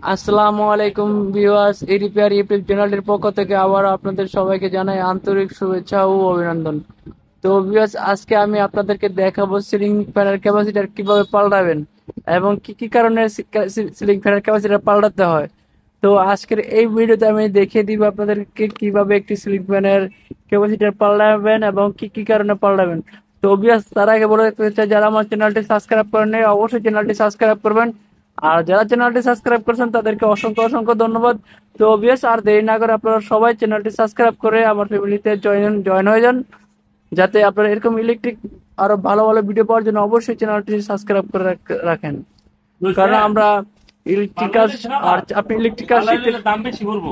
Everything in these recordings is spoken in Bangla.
আসসালামু আলাইকুম ভিউয়ার্স, এই রিপেয়ার ইউটিউব চ্যানেলের পক্ষ থেকে আবার আপনাদের সবাইকে জানাই আন্তরিক শুভেচ্ছা ও অভিনন্দন। তো ভিউয়ার্স, আজকে আমি আপনাদেরকে দেখাবো সিলিং ফ্যানের ক্যাপাসিটার কিভাবে পাল্টাবেন এবং কি কি কারণে সিলিং ফ্যানের ক্যাপাসিটার পাল্টাতে হয়। তো আজকের এই ভিডিওতে আমি দেখিয়ে দিব আপনাদেরকে কিভাবে একটি সিলিং ফ্যানের ক্যাপাসিটার পাল্টাবেন এবং কি কি কারণে পাল্টাবেন। তো ভিউয়ার্স, তার আগে বলে রাখতে চাই, যারা আমার চ্যানেলটি সাবস্ক্রাইব করেন নাই অবশ্যই চ্যানেলটি সাবস্ক্রাইব করবেন, আর যারা চ্যানেলটি সাবস্ক্রাইব করেছেন তাদেরকে অসংখ্য অসংখ্য ধন্যবাদ। তো অবভিয়াস আর দেরি না করে আপনারা সবাই চ্যানেলটি সাবস্ক্রাইব করে আমার ফ্যামিলিতে জয়েন হয়ে যান, যাতে আপনারা এরকম ইলেকট্রিক আরো ভালো ভালো ভিডিও পাওয়ার জন্য অবশ্যই চ্যানেলটি সাবস্ক্রাইব করে রাখেন। কারণ আমরা ইলেকট্রিক কাজ, আর আপনি ইলেকট্রিক কাজ শিখতে দাম বেশি বলবো।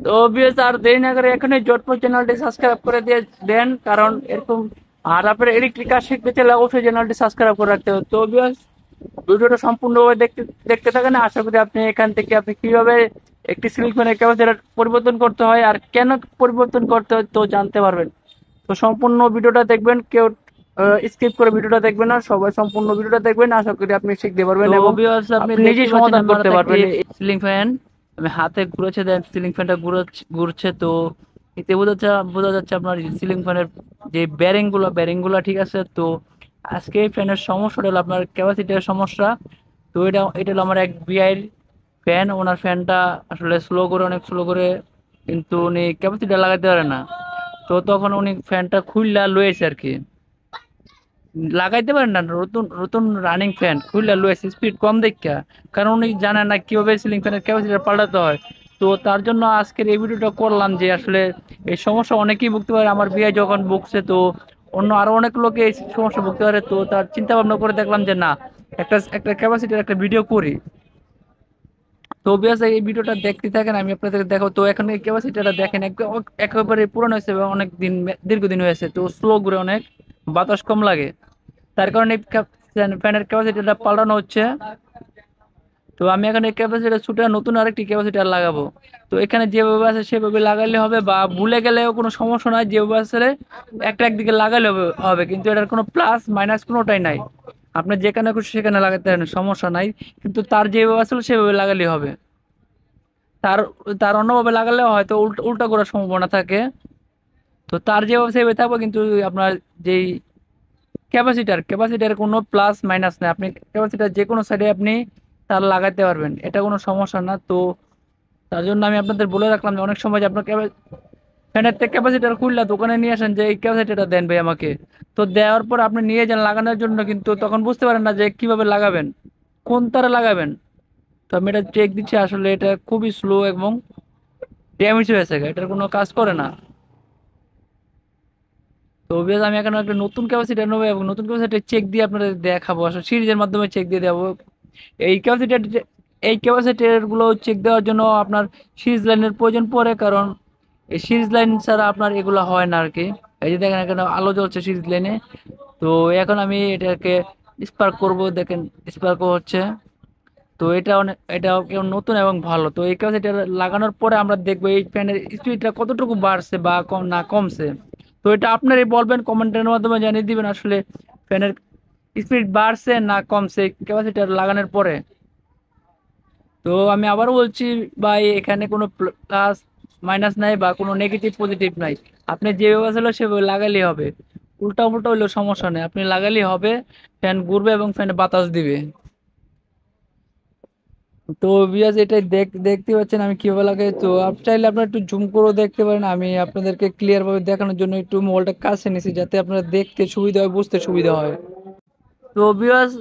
তো অবভিয়াস আর দেরি না করে এখনই জটপট চ্যানেলটি সাবস্ক্রাইব করে দিয়ে দেন, কারণ এরকম আর আপনার ইলেকট্রিক কাজ শিখতে চাইলে অবশ্যই চ্যানেলটি সাবস্ক্রাইব করে রাখতে হবে। তো অবভিয়াস ভিডিওটা সম্পূর্ণভাবে দেখতে দেখতে থাকেন। আশা করি আপনি এখান থেকে আপনি কিভাবে একটি সিলিং ফ্যানের ক্যাপাসিটর পরিবর্তন করতে হয় আর কেন পরিবর্তন করতে হয় তো জানতে পারবেন। তো সম্পূর্ণ ভিডিওটা দেখবেন, কেউ স্কিপ করে ভিডিওটা দেখবেন না, সবাই সম্পূর্ণ ভিডিওটা দেখবেন। আশা করি আপনি শিখতে পারবেন তো এবং ভিউয়ার্স, আপনি আপনি দেখতে নিজেই পাচ্ছেন সমাধান আমার করতে হাতে একটি পারবেন। Ceiling fan. আমি হাতে ঘুরেছে, দেন সিলিং ফ্যানটা ঘুরছে। তো এতে বোঝা যাচ্ছে আপনার সিলিং ফ্যানের যে ব্যারিং গুলো ঠিক আছে। তো আজকে এই ফ্যানের সমস্যাটা হলো আপনার ক্যাপাসিটির সমস্যা। তো এটা হলো আমার এক বিআইয়ের ফ্যান। ওনার ফ্যানটা আসলে অনেক স্লো করে, কিন্তু উনি ক্যাপাসিটি লাগাতে পারে না। তো তখন উনি ফ্যানটা খুললা লয়েছে আর কি, লাগাইতে পারেন না। নতুন নতুন রানিং ফ্যান খুললে লুয়েস স্পিড কম দেখা, কারণ উনি জানে না কিভাবে সিলিং ফ্যানের ক্যাপাসিটার পাল্টাতে হয়। তো তার জন্য আজকের এই ভিডিওটা করলাম যে আসলে এই সমস্যা অনেকেই ভুগতে পারে। আমার বিয়ে যখন ভুগছে, তো অন্য আরো অনেক লোকে এই সমস্যা ভুগতে পারে। তো তার চিন্তা ভাবনা করে দেখলাম যে না, একটা একটা ক্যাপাসিটির একটা ভিডিও করি। তো অবভিয়াসলি এই ভিডিওটা দেখতে থাকেন, আমি আপনাদের দেখো। তো এখন এই ক্যাপাসিটিটা দেখেন, একেবারে পুরানো হয়েছে এবং অনেক দিন দীর্ঘদিন হয়েছে। তো স্লো ঘুরে অনেক, বাতাস কম লাগে, তার কারণে ফ্যানের ক্যাপাসিটিটা পাল্টানো হচ্ছে। তো আমি এখন এই ক্যাপাসিটার ছুটে নতুন আরেকটি ক্যাপাসিটার লাগাবো। তো এখানে যেভাবে আছে সেভাবে লাগাইলে হবে, বা ভুলে গেলেও কোনো সমস্যা নাই। যেভাবে আছে একটা একদিকে লাগাইলে হবে, কিন্তু এটার কোনো প্লাস মাইনাস কোনোটাই নাই। আপনি যেখানে খুশি সেখানে লাগাতে পারেন, সমস্যা নাই। কিন্তু তার যেভাবে আসলে সেভাবে লাগালেই হবে। তার তার অন্যভাবে লাগালেও হয়তো উল্টা উল্টা করার সম্ভাবনা থাকে। তো তার যেভাবে সেভাবে থাকবে, কিন্তু আপনার যেই ক্যাপাসিটার কোনো প্লাস মাইনাস নেই। আপনি ক্যাপাসিটার যে কোনো সাইডে আপনি তার লাগাতে পারবেন, এটা কোনো সমস্যা না। তো তার জন্য আমি আপনাদের বলে রাখলাম যে অনেক সময় যে আপনার ফ্যানের থেকে ক্যাপাসিটার খুললা দোকানে নিয়ে আসেন যে এই ক্যাপাসিটারটা দেন ভাই আমাকে। তো দেওয়ার পর আপনি নিয়ে যান লাগানোর জন্য, কিন্তু তখন বুঝতে পারেন না যে কিভাবে লাগাবেন, কোন তারে লাগাবেন। তো আমি এটা চেক দিচ্ছি, আসলে এটা খুবই স্লো এবং ড্যামেজ হয়েছে, এটার কোনো কাজ করে না। তো obvious আমি এখন একটা নতুন ক্যাপাসিটি নেবো এবং নতুন ক্যাপাসিটি চেক দিয়ে আপনাদের দেখাবো, আসলে সিরিজের মাধ্যমে চেক দিয়ে দেবো। এই ক্যাপাসিটি এই ক্যাপাসিটির গুলো চেক দেওয়ার জন্য আপনার সিরিজ লাইনের প্রয়োজন পড়ে, কারণ এই সিরিজ লাইন ছাড়া আপনার এগুলো হয় না আর কি। এই যে দেখেন এখানে আলো জ্বলছে সিরিজ লাইনে। তো এখন আমি এটাকে স্পার্ক করব, দেখেন স্পার্ক হচ্ছে। তো এটা কেমন নতুন এবং ভালো। তো এই কাছে এটা লাগানোর পরে আমরা দেখবো এই ফ্যানের স্পিডটা কতটুকু বাড়ছে বা কম না কমছে। তো এটা আপনারাই বলবেন, কমেন্টের মাধ্যমে জানিয়ে দিবেন আসলে ফ্যানের স্পিড বাড়ছে না কমছে ক্যাপাসিটার লাগানোর পরে। তো আমি আবারও বলছি ভাই, এখানে কোনো প্লাস মাইনাস নাই বা কোনো নেগেটিভ পজিটিভ নাই। আপনি যেভাবে ছিল সেভাবে লাগালেই হবে, উল্টা উল্টা হইলেও সমস্যা নেই, আপনি লাগালেই হবে। ফ্যান ঘুরবে এবং ফ্যানে বাতাস দিবে। তো বিয়াজ এটাই দেখতে পাচ্ছেন আমি কিভাবে লাগাই। তো আপনি চাইলে আপনারা একটু জুম করেও দেখতে পারেন। আমি আপনাদেরকে ক্লিয়ার ভাবে দেখানোর জন্য একটু মোবাইলটা কাছে নিছি, যাতে আপনারা দেখতে সুবিধা হয়, বুঝতে সুবিধা হয়। তো বিয়াজ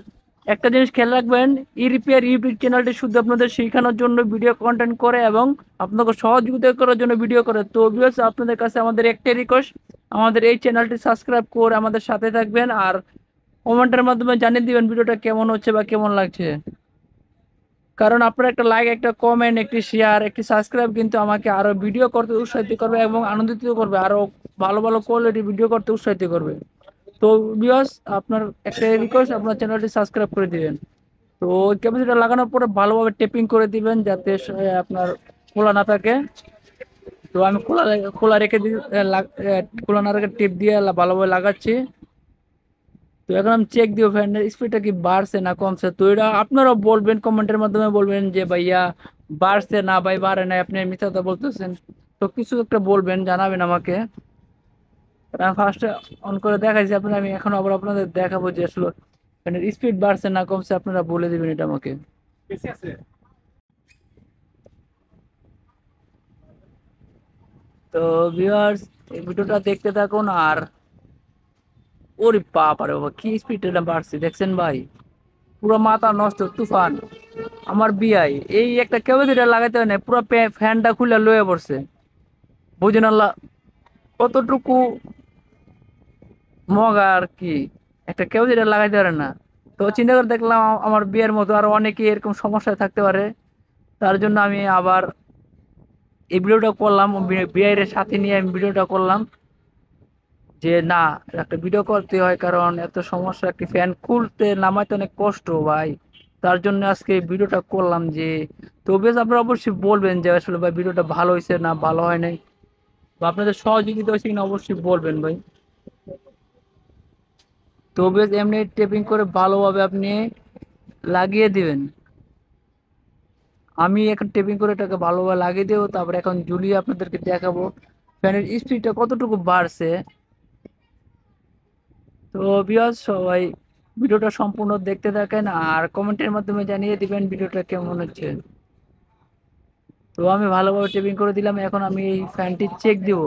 একটা জিনিস খেয়াল রাখবেন, ই রিপেয়ার ইউটিউব চ্যানেলটি শুধু আপনাদের শেখানোর জন্য ভিডিও কন্টেন্ট করে এবং আপনাকে সহযোগিতা করার জন্য ভিডিও করে। তো বিয়াজ আপনাদের কাছে আমাদের একটাই রিকোয়েস্ট, আমাদের এই চ্যানেলটি সাবস্ক্রাইব করে আমাদের সাথে থাকবেন, আর কমেন্টের মাধ্যমে জানিয়ে দিবেন ভিডিওটা কেমন হচ্ছে বা কেমন লাগছে। কারণ আপনার একটা লাইক, একটা কমেন্ট, একটি শেয়ার, একটি সাবস্ক্রাইব কিন্তু আমাকে আরো ভিডিও করতে উৎসাহিত করবে এবং আনন্দিত করবে, আরো ভালো ভালো কোয়ালিটি ভিডিও করতে উৎসাহিত করবে। তো ভিউয়ার্স, আপনার একটা রিকোয়েস্ট, আপনার চ্যানেলটি সাবস্ক্রাইব করে দিবেন। তো ক্যাপাসিটার লাগানোর পরে ভালোভাবে টেপিং করে দিবেন, যাতে আপনার খোলা না থাকে। তো আমি খোলা রেখে খোলা না রেখে টেপ দিয়ে ভালোভাবে লাগাচ্ছি। তো এখন আমি চেক দিব ফ্যানের স্পিডটা কি বাড়ছে না কমছে, তো এটা আপনারা বলবেন, কমেন্টের মাধ্যমে বলবেন যে ভাইয়া বাড়ছে না ভাই বাড়ে না, আপনি মিথ্যা কথা বলতেছেন। তো কিছু একটা বলবেন, জানাবেন আমাকে। আমি ফার্স্টে অন করে দেখাইছি আপনার, আমি এখন আবার আপনাদের দেখাবো যে আসলে ফ্যানের স্পিড বাড়ছে না কমছে, আপনারা বলে দিবেন এটা আমাকে। তো ভিউয়ার্স, এই ভিডিওটা দেখতে থাকুন। আর ওরে বাপ আরে বাবা, কি স্পিড এটা বাড়ছে দেখছেন ভাই, পুরো মাথা নষ্ট তুফান। আমার বিআই এই একটা ক্যাপাসিটার লাগাইতে হয় না, পুরো ফ্যানটা খুলে লয়ে পড়ছে। বুঝেন আল্লাহ কতটুকু মগা আর কি, একটা ক্যাপাসিটার লাগাইতে পারে না। তো চিন্তা করে দেখলাম আমার বিয়ের মতো আরো অনেকে এরকম সমস্যায় থাকতে পারে, তার জন্য আমি আবার এই ভিডিওটা করলাম, বিয়ের সাথে নিয়ে আমি ভিডিওটা করলাম যে না, একটা ভিডিও করতে হয়, কারণ এত সমস্যা, একটি ফ্যান খুলতে নামাইতে অনেক কষ্ট ভাই। তার জন্য আজকে এই ভিডিওটা করলাম যে, তো বেশ আপনারা অবশ্যই বলবেন যে আসলে ভাই ভিডিওটা ভালো হয়েছে না ভালো হয় নাই, বা আপনাদের সহযোগিতা হয়েছে কিনা অবশ্যই বলবেন ভাই। তো বেশ এমনি টেপিং করে ভালোভাবে আপনি লাগিয়ে দিবেন। আমি এখন টেপিং করে এটাকে ভালোভাবে লাগিয়ে দেবো, তারপরে এখন ঝুলিয়ে আপনাদেরকে দেখাবো ফ্যানের স্পিডটা কতটুকু বাড়ছে। তো ভিউয়ার্স, সবাই ভিডিওটা সম্পূর্ণ দেখতে থাকেন আর কমেন্টের মাধ্যমে জানিয়ে দিবেন ভিডিওটা কেমন হচ্ছে। তো আমি ভালোভাবে টেপিং করে দিলাম, এখন আমি এই ফ্যানটি চেক দিব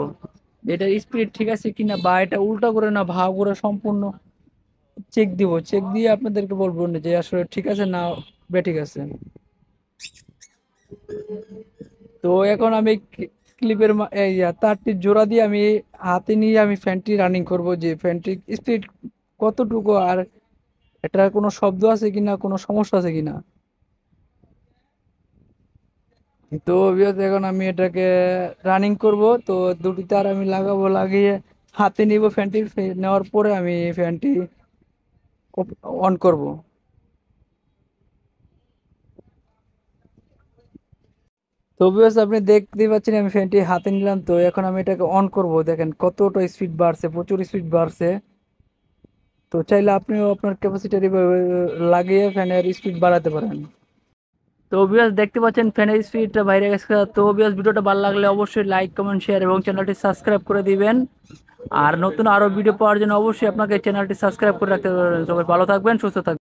যে এটার স্পিড ঠিক আছে কিনা, বা এটা উল্টা করে না ভাগ করে সম্পূর্ণ চেক দিব। চেক দিয়ে আপনাদেরকে বলবো না যে আসলে ঠিক আছে না ঠিক আছে। তো এখন আমি ক্লিপের তারটির জোড়া দিয়ে আমি হাতে নিয়ে আমি ফ্যানটি রানিং করব যে ফ্যানটির স্পিড কতটুকু, আর এটার কোনো শব্দ আছে কিনা, কোনো সমস্যা আছে কিনা। তো viewers, এখন আমি এটাকে রানিং করব। তো দুটি তার আমি লাগাবো, লাগিয়ে হাতে নিব ফ্যানটি, নেওয়ার পরে আমি ফ্যানটি অন করব। তো viewers, আপনি দেখতেই পাচ্ছেন আমি ফ্যানটি হাতে নিলাম, তো এখন আমি এটাকে অন করব। দেখেন কতটা স্পিড বাড়ছে, প্রচুর স্পিড বাড়ছে। তো চাইলে আপনিও আপনার ক্যাপাসিটার লাগিয়ে ফ্যানের স্পিড বাড়াতে পারেন। তো ভিউয়ার্স, দেখতে পাচ্ছেন ফ্যানের স্পিডটা বাইরে গেছে। তো ভিউয়ার্স, ভিডিওটা ভালো লাগলে অবশ্যই লাইক কমেন্ট শেয়ার এবং চ্যানেলটি সাবস্ক্রাইব করে দিবেন। আর নতুন আরো ভিডিও পাওয়ার জন্য অবশ্যই আপনাকে চ্যানেলটি সাবস্ক্রাইব করে রাখতে পারেন। সবাই ভালো থাকবেন, সুস্থ থাকবেন।